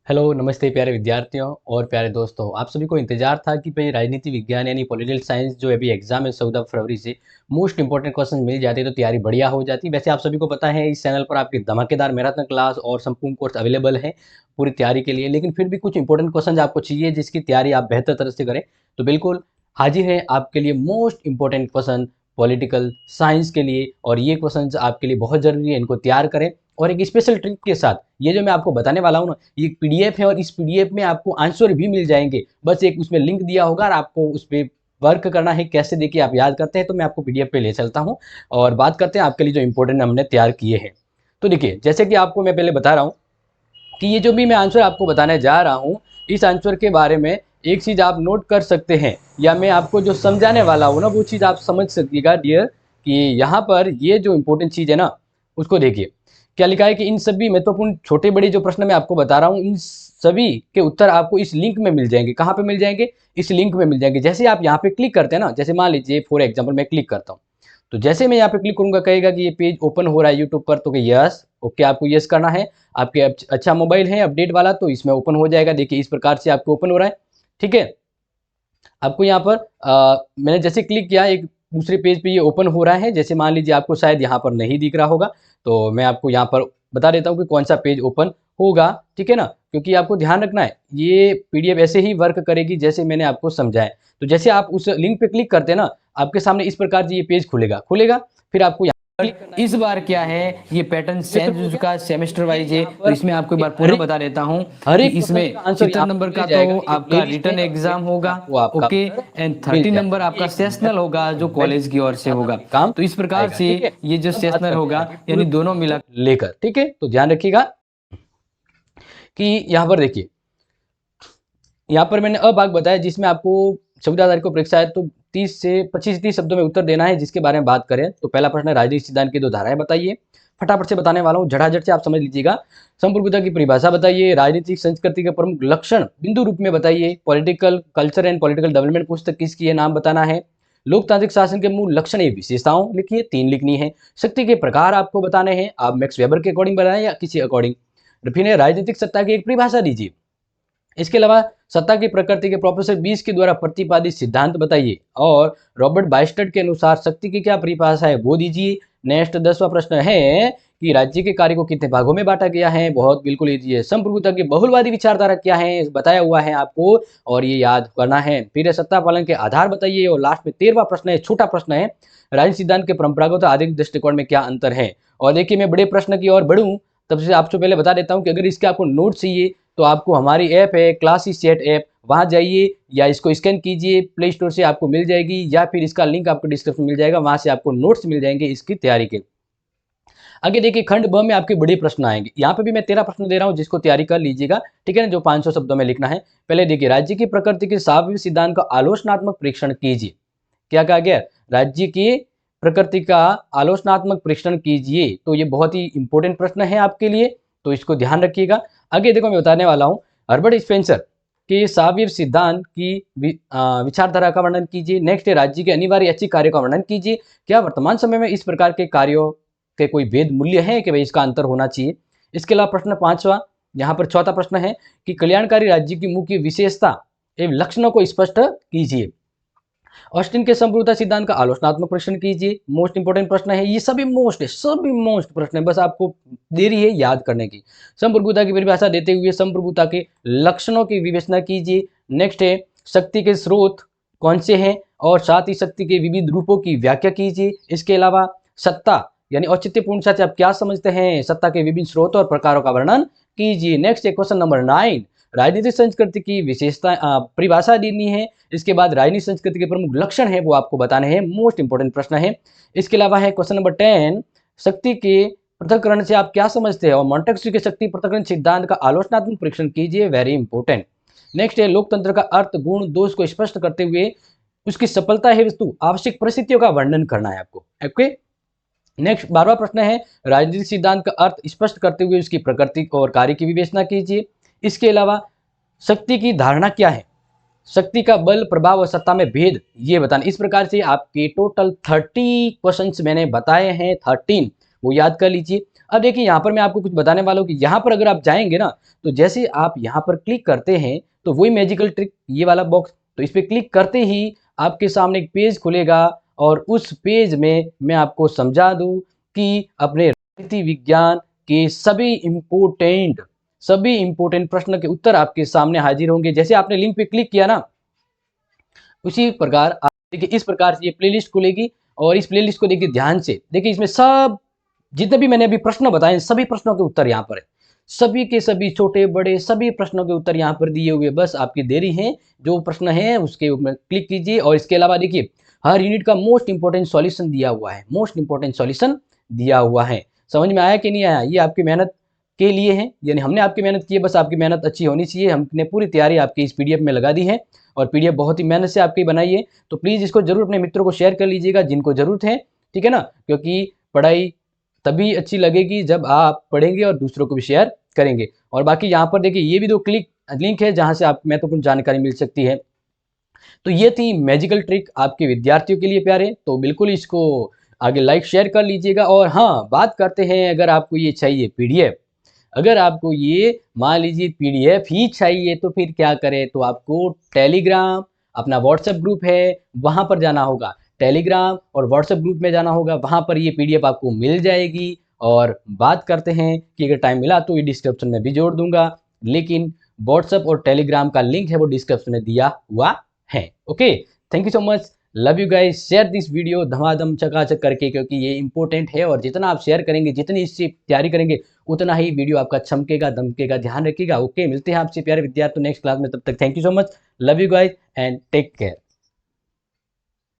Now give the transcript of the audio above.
Hello, नमस्ते प्यारे विद्यार्थियों और प्यारे दोस्तों। आप सभी को इंतजार था कि भाई राजनीति विज्ञान यानी पॉलिटिकल साइंस जो अभी एग्जाम है 14 फरवरी से मोस्ट इंपॉर्टेंट क्वेश्चन मिल जाते तो तैयारी बढ़िया हो जाती। वैसे आप सभी को पता है इस चैनल पर आपकी धमाकेदार मैराथन क्लास और संपूर्ण कोर्स अवेलेबल है पूरी तैयारी के लिए। लेकिन फिर भी कुछ इंपॉर्टेंट क्वेश्चन आपको चाहिए जिसकी तैयारी आप बेहतर तरह से करें, तो बिल्कुल हाजिर है आपके लिए most important question political science के लिए। और ये क्वेश्चन आपके लिए बहुत जरूरी है, इनको तैयार करें। और एक स्पेशल ट्रिक के साथ ये जो मैं आपको बताने वाला हूँ ना, ये पीडीएफ है और इस पीडीएफ में आपको आंसर भी मिल जाएंगे। बस एक उसमें लिंक दिया होगा और आपको उस पर वर्क करना है। कैसे देखिए आप याद करते हैं, तो मैं आपको पीडीएफ पे ले चलता हूँ और बात करते हैं आपके लिए जो इंपॉर्टेंट हमने तैयार किए हैं। तो देखिए, जैसे कि आपको मैं पहले बता रहा हूँ कि ये जो भी मैं आंसर आपको बताने जा रहा हूँ, इस आंसर के बारे में एक चीज़ आप नोट कर सकते हैं, या मैं आपको जो समझाने वाला हूँ ना वो चीज़ आप समझ सकिएगा डियर, कि यहाँ पर ये जो इंपॉर्टेंट चीज़ है ना उसको देखिए। क्या लिखा है कि इन सभी महत्वपूर्ण छोटे बड़े जो प्रश्न मैं आपको बता रहा हूँ, इन सभी के उत्तर आपको इस लिंक में मिल जाएंगे। कहाँ पे मिल जाएंगे? इस लिंक में मिल जाएंगे। जैसे आप यहाँ पे क्लिक करते हैं ना, जैसे मान लीजिए फॉर एग्जाम्पल मैं क्लिक करता हूँ, तो जैसे मैं यहाँ पे क्लिक करूंगा कहेगा कि ये पेज ओपन हो रहा है यूट्यूब पर, तो यस ओके आपको यस करना है। आपके अच्छा मोबाइल है अपडेट वाला तो इसमें ओपन हो जाएगा। देखिए इस प्रकार से आपको ओपन हो रहा है, ठीक है। आपको यहाँ पर मैंने जैसे क्लिक किया एक दूसरे पेज पे ये ओपन हो रहा है। जैसे मान लीजिए आपको शायद यहाँ पर नहीं दिख रहा होगा, तो मैं आपको यहाँ पर बता देता हूँ कि कौन सा पेज ओपन होगा, ठीक है ना। क्योंकि आपको ध्यान रखना है ये पीडीएफ ऐसे ही वर्क करेगी जैसे मैंने आपको समझाया। तो जैसे आप उस लिंक पे क्लिक करते हैं ना, आपके सामने इस प्रकार से ये पेज खुलेगा। फिर आपको यहाँ इस बार क्या है, ये पैटर्न चेंज हो चुका है सेमेस्टर वाइज है। तो इसमें आपको एक बार हर पुनः बता देता हूँ हर कि एक क्वेश्चन का इसमें आंसर 70 यहाँ पर नंबर मिल का तो जाएगा। एक आपका प्लेलिस्ट रिटन है और एग्जाम प्लेलिस्ट में होगा, आपको आपका okay, answer and mill 30 number जाएगा। आपका एक मिनट सेशनल होगा जो मैं कॉलेज की ओर से बताता होगा। हूँ, ये काम तो इस प्रकार आएगा, से ठीक है। ये जो अब बात सेशनल करते हैं होगा आगे पूरे यानी दोनों प्रोसेस मिला को लेकर, ठीक है। तो ध्यान रखिएगा कि यहाँ पर देखिए, यहाँ पर मैंने अभाग बताया जिसमें आपको 14 तारीख को परीक्षा है, तो 30 से 25-30 शब्दों में उत्तर देना है। जिसके बारे में बात करें तो पहला प्रश्न है राजनीतिक सिद्धांत की दो धाराएं बताइए। फटाफट से बताने वाला हूँ, झटाझट से आप समझ लीजिएगा। संप्रभुता की परिभाषा बताइए। राजनीतिक संस्कृति के प्रमुख लक्षण बिंदु रूप में बताइए। Political culture and political development पुस्तक किसकी है, नाम बताना है। लोकतांत्रिक शासन के मूल लक्षण एवं विशेषताओं लिखिए, 3 लिखनी है। शक्ति के प्रकार आपको बताने हैं, आप मैक्स वेबर के अकॉर्डिंग बनाए या किसी अकॉर्डिंग। फिर राजनीतिक सत्ता की एक परिभाषा दीजिए। इसके अलावा सत्ता की प्रकृति के प्रोफेसर बीस के द्वारा प्रतिपादित सिद्धांत बताइए। और रॉबर्ट बाइस्टर्ड के अनुसार शक्ति की क्या परिभाषा है वो दीजिए। नेक्स्ट 10वां प्रश्न है कि राज्य के कार्य को कितने भागों में बांटा गया है, बहुत बिल्कुल इजी है। संप्रभुता की बहुलवादी विचारधारा क्या है बताया हुआ है आपको, और ये याद करना है। फिर सत्ता पालन के आधार बताइए। और लास्ट में 13वां प्रश्न है, छोटा प्रश्न है, राजनीति सिद्धांत के परंपरागत आधुनिक दृष्टिकोण में क्या अंतर है। और देखिए मैं बड़े प्रश्न की ओर बढ़ूं तब से आपसे पहले बता देता हूं कि अगर इसके आपको नोट चाहिए तो आपको हमारी ऐप है क्लासेस चैट ऐप, वहां जाइए या इसको स्कैन कीजिए, प्ले स्टोर से आपको मिल जाएगी, या फिर इसका लिंक आपको डिस्क्रिप्शन में मिल जाएगा, वहां से आपको नोट्स मिल जाएंगे इसकी तैयारी के। आगे देखिए खंड ब में आपके बड़े प्रश्न आएंगे। यहाँ पे भी मैं 13 प्रश्न दे रहा हूँ जिसको तैयारी कर लीजिएगा, ठीक है ना, जो 500 शब्दों में लिखना है। पहले देखिए राज्य की प्रकृति के सातवें सिद्धांत का आलोचनात्मक परीक्षण कीजिए। क्या कहा गया? राज्य की प्रकृति का आलोचनात्मक परीक्षण कीजिए। तो ये बहुत ही इंपॉर्टेंट प्रश्न है आपके लिए, तो इसको ध्यान रखिएगा। आगे देखो मैं बताने वाला हूँ, हर्बर्ट स्पेंसर के साविर सिद्धांत की विचारधारा का वर्णन कीजिए। नेक्स्ट है राज्य के अनिवार्य ऐच्छिक कार्यों का वर्णन कीजिए। क्या वर्तमान समय में इस प्रकार के कार्यों के कोई वेद मूल्य है कि भाई इसका अंतर होना चाहिए। इसके अलावा प्रश्न 5वां, यहाँ पर चौथा प्रश्न है कि कल्याणकारी राज्य की मुख्य विशेषता एवं लक्षणों को स्पष्ट कीजिए। ऑस्टिन के संप्रभुता सिद्धांत का आलोचनात्मक प्रश्न कीजिए। मोस्ट इंपोर्टेंट प्रश्न है, ये सभी मोस्ट है, सभी मोस्ट प्रश्न है, बस आपको देरी है याद करने की। संप्रभुता की परिभाषा देते हुए संप्रभुता के लक्षणों की विवेचना कीजिए। नेक्स्ट है शक्ति के स्रोत कौन से हैं, और साथ ही शक्ति के विविध रूपों की व्याख्या कीजिए। इसके अलावा सत्ता यानी औचित्यपूर्ण सत्य आप क्या समझते हैं, सत्ता के विभिन्न स्रोतों और प्रकारों का वर्णन कीजिए। नेक्स्ट है क्वेश्चन नंबर 9, राजनीतिक संस्कृति की विशेषता परिभाषा देनी है। इसके बाद राजनीतिक संस्कृति के प्रमुख लक्षण है वो आपको बताने हैं, मोस्ट इंपोर्टेंट प्रश्न है। इसके अलावा है क्वेश्चन नंबर 10, शक्ति के पृथक्करण से आप क्या समझते हैं, और मॉन्टेस्क्यू के शक्ति पृथक्करण सिद्धांत का आलोचनात्मक परीक्षण कीजिए, वेरी इंपॉर्टेंट। नेक्स्ट है लोकतंत्र का अर्थ गुण दोष को स्पष्ट करते हुए उसकी सफलता है वस्तु आवश्यक परिस्थितियों का वर्णन करना है आपको, ओके। नेक्स्ट 12वां प्रश्न है राजनीतिक सिद्धांत का अर्थ स्पष्ट करते हुए उसकी प्रकृति और कार्य की विवेचना कीजिए। इसके अलावा शक्ति की धारणा क्या है, शक्ति का बल प्रभाव और सत्ता में भेद ये बताना। इस प्रकार से आपके टोटल 30 क्वेश्चंस मैंने बताए हैं, 13। वो याद कर लीजिए। अब देखिए यहाँ पर मैं आपको कुछ बताने वाला हूँ कि यहाँ पर अगर आप जाएंगे ना, तो जैसे आप यहाँ पर क्लिक करते हैं तो वही मैजिकल ट्रिक, ये वाला बॉक्स, तो इस पर क्लिक करते ही आपके सामने एक पेज खुलेगा और उस पेज में मैं आपको समझा दूं कि अपने राजनीति विज्ञान के सभी इंपोर्टेंट प्रश्न के उत्तर आपके सामने हाजिर होंगे। जैसे आपने लिंक पे क्लिक किया ना, उसी प्रकार आप देखिए इस प्रकार से ये प्लेलिस्ट खुलेगी और इस प्लेलिस्ट को देखिए ध्यान से, देखिए इसमें सब जितने भी मैंने अभी प्रश्न बताए सभी प्रश्नों के उत्तर यहाँ पर है, सभी के सभी छोटे बड़े सभी प्रश्नों के उत्तर यहाँ पर दिए हुए। बस आपकी देरी है, जो प्रश्न है उसके ऊपर क्लिक कीजिए। और इसके अलावा देखिए हर यूनिट का मोस्ट इंपॉर्टेंट सॉल्यूशन दिया हुआ है, मोस्ट इंपॉर्टेंट सॉल्यूशन दिया हुआ है। समझ में आया कि नहीं आया? ये आपकी मेहनत के लिए है, यानी हमने आपकी मेहनत की है, बस आपकी मेहनत अच्छी होनी चाहिए। हमने पूरी तैयारी आपकी इस पीडीएफ में लगा दी है और पीडीएफ बहुत ही मेहनत से आपकी बनाई है। तो प्लीज़ इसको जरूर अपने मित्रों को शेयर कर लीजिएगा जिनको ज़रूरत है, ठीक है ना? क्योंकि पढ़ाई तभी अच्छी लगेगी जब आप पढ़ेंगे और दूसरों को भी शेयर करेंगे। और बाकी यहाँ पर देखिए ये भी दो लिंक है जहाँ से आप महत्वपूर्ण जानकारी मिल सकती है। तो ये थी मैजिकल ट्रिक आपके विद्यार्थियों के लिए प्यारे, तो बिल्कुल इसको आगे लाइक शेयर कर लीजिएगा। और हाँ, बात करते हैं, अगर आपको ये चाहिए पीडीएफ, अगर आपको ये मान लीजिए पीडीएफ ही चाहिए तो फिर क्या करें, तो आपको टेलीग्राम, अपना व्हाट्सएप ग्रुप है वहाँ पर जाना होगा। टेलीग्राम और व्हाट्सएप ग्रुप में जाना होगा, वहाँ पर ये पीडीएफ आपको मिल जाएगी। और बात करते हैं कि अगर टाइम मिला तो ये डिस्क्रिप्शन में भी जोड़ दूंगा, लेकिन व्हाट्सएप और टेलीग्राम का लिंक है वो डिस्क्रिप्शन में दिया हुआ है। Okay, thank you so much, love you guys. Share this video धमाधम चकाचक करके, क्योंकि ये इंपॉर्टेंट है और जितना आप शेयर करेंगे, जितनी इससे तैयारी करेंगे, उतना ही वीडियो आपका चमकेगा दमकेगा। ध्यान रखिएगा। ओके, मिलते हैं आपसे प्यारे विद्यार्थी नेक्स्ट क्लास में, तब तक thank you so much, love you guys and take care.